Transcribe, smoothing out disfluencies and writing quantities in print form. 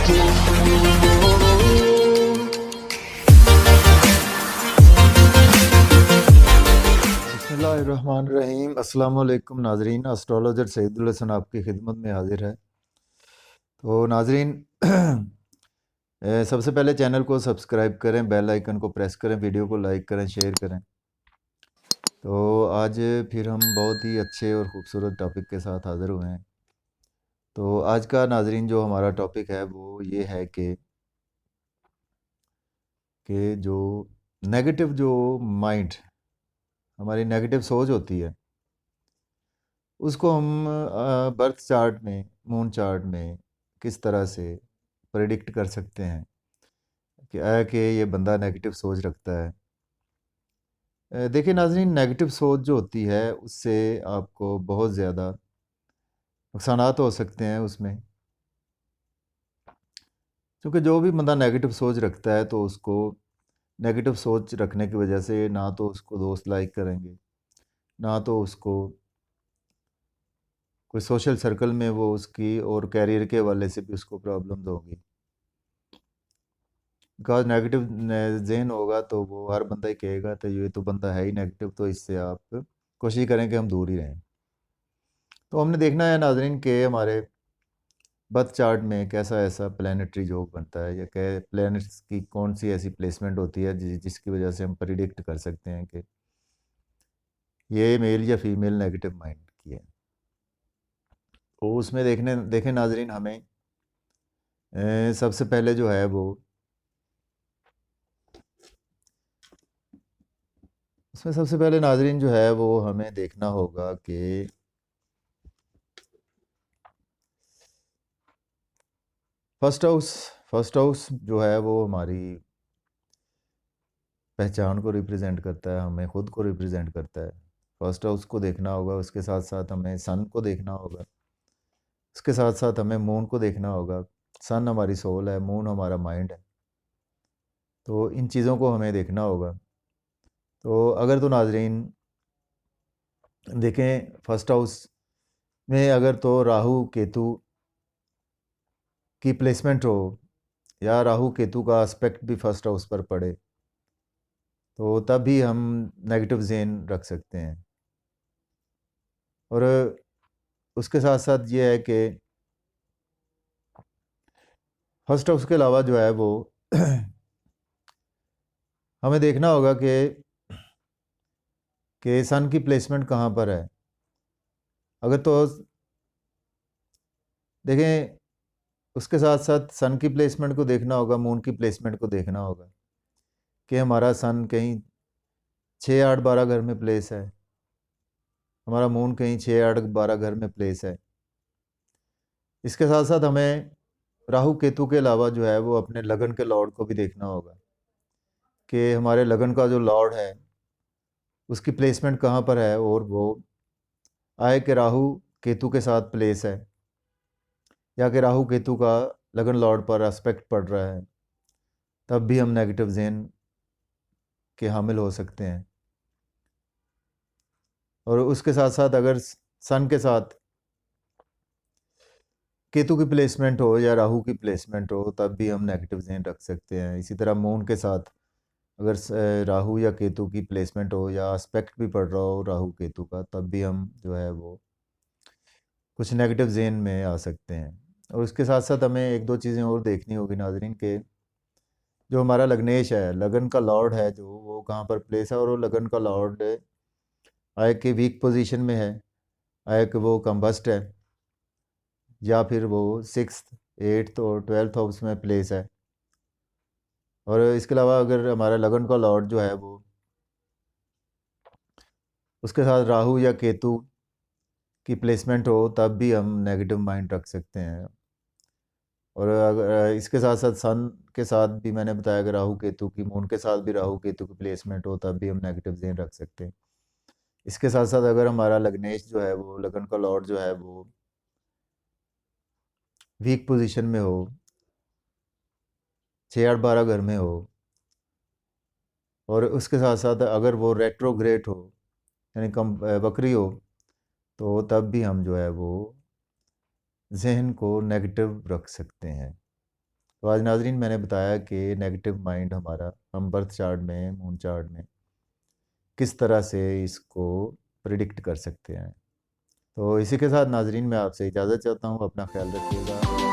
बिस्मिल्लाहिर्रहमानिर्रहीम। अस्सलाम वालेकुम नाजरीन, एस्ट्रोलॉजर सईदुल हसन आपकी खिदमत में हाजिर है। तो नाजरीन सबसे पहले चैनल को सब्सक्राइब करें, बेल आइकन को प्रेस करें, वीडियो को लाइक करें, शेयर करें। तो आज फिर हम बहुत ही अच्छे और ख़ूबसूरत टॉपिक के साथ हाज़िर हुए हैं। तो आज का नाजरीन जो हमारा टॉपिक है वो ये है कि जो नेगेटिव जो माइंड, हमारी नेगेटिव सोच होती है, उसको हम बर्थ चार्ट में, मून चार्ट में किस तरह से प्रेडिक्ट कर सकते हैं कि ये बंदा नेगेटिव सोच रखता है। देखिए नाज़रीन, नेगेटिव सोच जो होती है उससे आपको बहुत ज़्यादा नुकसानात हो सकते हैं उसमें, क्योंकि जो भी बंदा नेगेटिव सोच रखता है तो उसको नेगेटिव सोच रखने की वजह से ना तो उसको दोस्त लाइक करेंगे, ना तो उसको कोई सोशल सर्कल में वो उसकी, और कैरियर के हवाले से भी उसको प्रॉब्लम्स होगी। बिकॉज नेगेटिव जहन होगा तो वो हर बंदा ही कहेगा तो ये तो बंदा है ही नेगेटिव, तो इससे आप कोशिश करें कि हम दूर ही रहें। तो हमने देखना है नाजरीन के हमारे बर्थ चार्ट में कैसा ऐसा प्लानिटरी योग बनता है, या क्या प्लैनेट्स की कौन सी ऐसी प्लेसमेंट होती है जिसकी वजह से हम प्रिडिक्ट कर सकते हैं कि ये मेल या फीमेल नेगेटिव माइंड की है। तो उसमें देखें नाजरीन, हमें सबसे पहले जो है वो उसमें सबसे पहले नाजरीन जो है वो हमें देखना होगा कि फर्स्ट हाउस जो है वो हमारी पहचान को रिप्रेजेंट करता है, हमें खुद को रिप्रेजेंट करता है। फर्स्ट हाउस को देखना होगा, उसके साथ साथ हमें सन को देखना होगा, उसके साथ साथ हमें मून को देखना होगा। सन हमारी सोल है, मून हमारा माइंड है, तो इन चीज़ों को हमें देखना होगा। तो अगर तो नाजरीन देखें फर्स्ट हाउस में अगर तो राहु केतु की प्लेसमेंट हो, या राहु केतु का एस्पेक्ट भी फर्स्ट हाउस पर पड़े, तो तब भी हम नेगेटिव ज़हन रख सकते हैं। और उसके साथ साथ ये है कि फर्स्ट हाउस के अलावा जो है वो हमें देखना होगा कि सन की प्लेसमेंट कहाँ पर है। अगर तो देखें, उसके साथ साथ सन की प्लेसमेंट को देखना होगा, मून की प्लेसमेंट को देखना होगा कि हमारा सन कहीं 6, 8, 12 घर में प्लेस है, हमारा मून कहीं 6, 8, 12 घर में प्लेस है। इसके साथ साथ हमें राहु केतु के अलावा जो है वो अपने लगन के लॉर्ड को भी देखना होगा कि हमारे लगन का जो लॉर्ड है उसकी प्लेसमेंट कहाँ पर है, और वो आए कि राहु केतु के साथ प्लेस है, या कि राहु केतु का लगन लॉर्ड पर एस्पेक्ट पड़ रहा है, तब भी हम नेगेटिव ज़हन के हामिल हो सकते हैं। और उसके साथ साथ अगर सन के साथ केतु की प्लेसमेंट हो या राहु की प्लेसमेंट हो, तब भी हम नेगेटिव ज़हन रख सकते हैं। इसी तरह मून के साथ अगर राहु या केतु की प्लेसमेंट हो या एस्पेक्ट भी पड़ रहा हो राहु केतु का, तब भी हम जो है वो कुछ नेगेटिव ज़हन में आ सकते हैं। और उसके साथ साथ हमें एक दो चीज़ें और देखनी होगी नाजरीन के जो हमारा लग्नेश है, लगन का लॉर्ड है, जो वो कहाँ पर प्लेस है, और वो लगन का लॉर्ड आए कि वीक पोजीशन में है, आए कि वो कंबस्ट है, या फिर वो 6th, 8th और 12th हाउस में प्लेस है। और इसके अलावा अगर हमारा लगन का लॉर्ड जो है वो उसके साथ राहु या केतु की प्लेसमेंट हो, तब भी हम नेगेटिव माइंड रख सकते हैं। और अगर इसके साथ साथ सन के साथ भी मैंने बताया कि राहु केतु की, मून के साथ भी राहु केतु की प्लेसमेंट हो, तब भी हम नेगेटिव ज़हन रख सकते हैं। इसके साथ साथ अगर हमारा लग्नेश जो है वो, लगन का लॉर्ड जो है वो वीक पोजीशन में हो, 6, 8, 12 घर में हो, और उसके साथ साथ अगर वो रेट्रोग्रेड हो, यानी कम वक्री हो, तो तब भी हम जो है वो जहन को नेगेटिव रख सकते हैं। तो आज नाजरीन मैंने बताया कि नेगेटिव माइंड हमारा हम बर्थ चार्ट में, मून चार्ट में किस तरह से इसको प्रिडिक्ट कर सकते हैं। तो इसी के साथ नाजरीन मैं आपसे इजाज़त चाहता हूँ। अपना ख्याल रखिएगा।